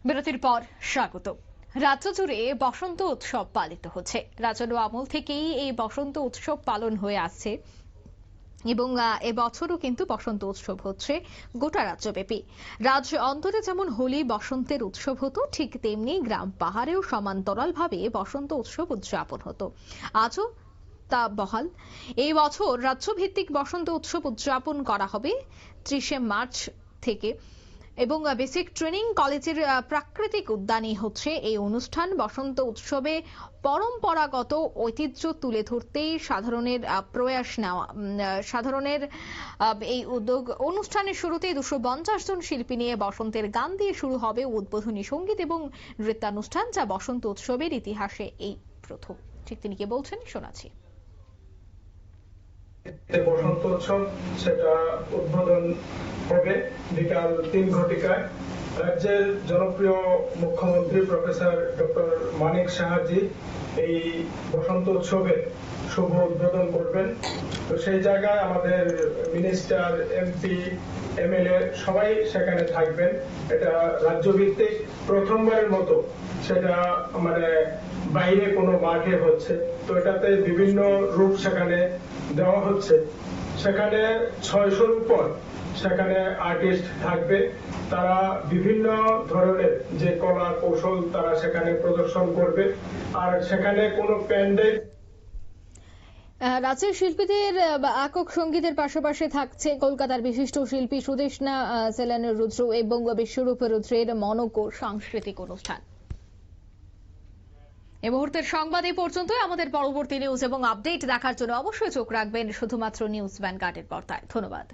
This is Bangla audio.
বিরতির পর স্বাগত। রাজ্য জুড়ে বসন্ত উৎসব পালিত হচ্ছে। রাজানো আমল থেকেই এই বসন্ত উৎসব পালন হয়ে আসছে এবং এবছরও কিন্তু বসন্ত উৎসব হচ্ছে গোটা রাজ্যব্যাপী। রাজ্য অন্তরে যেমন হোলি বসন্তের উৎসব হতো, ঠিক তেমনি গ্রাম পাহাড়েও সমান্তরালভাবে বসন্ত উৎসব উদযাপন হতো। আজও তা বহাল। এই বছর রাজ্যভিত্তিক বসন্ত উৎসব উদযাপন করা হবে 30 মার্চ থেকে এবং বেসিক ট্রেনিং কলেজের প্রাকৃতিক উদ্যানে হচ্ছে এই অনুষ্ঠান। বসন্ত উৎসবে পরম্পরাগত ঐতিহ্য তুলে ধরতেই সাধারণের প্রয়াস নেওয়া, সাধারণের এই উদ্যোগ। অনুষ্ঠানের শুরুতে 250 জন শিল্পী নিয়ে বসন্তের গান দিয়ে শুরু হবে উদ্বোধনী সঙ্গীত এবং নৃত্যানুষ্ঠান, যা বসন্ত উৎসবের ইতিহাসে এই প্রথম। ঠিক তিনি কি বলছেন শোনাচ্ছি। বসন্ত উৎসব সেটা উদ্বোধন হবে বিকাল 3 ঘটিকায়। রাজ্যের জনপ্রিয় মুখ্যমন্ত্রী প্রফেসর ডক্টর মানিক সাহাজি এই বসন্ত উৎসবের শুভ উদ্বোধন করবেন। তো সেই জায়গায় আমাদের মিনিস্টার, এমপি, এমএলএ সবাই সেখানে থাকবেন। এটা রাজ্যভিত্তিক প্রথমবারের মতো সেটা বাইরে কোনো মাঠে হচ্ছে। তো এটাতে বিভিন্ন রূপ সেখানে দেওয়া হচ্ছে। সেখানে 600-র উপর সেখানে আর্টিস্ট থাকবে। তারা বিভিন্ন ধরনের যে কলা কৌশল তারা সেখানে প্রদর্শন করবে। আর সেখানে কোনো প্যান্ডেল রাজ্যের শিল্পীদের একক সঙ্গীতের পাশাপাশি থাকছে কলকাতার বিশিষ্ট শিল্পী সুদেষ্ণা সেলেনের রুদ্র এবং বিশ্বরূপ রুদ্রের মনোকো সাংস্কৃতিক অনুষ্ঠান। এই মুহূর্তের সংবাদ এই পর্যন্তই। আমাদের পরবর্তী নিউজ এবং আপডেট দেখার জন্য অবশ্যই চোখ রাখবেন শুধুমাত্র নিউজ ভ্যানগার্ডের পর্দায়। ধন্যবাদ।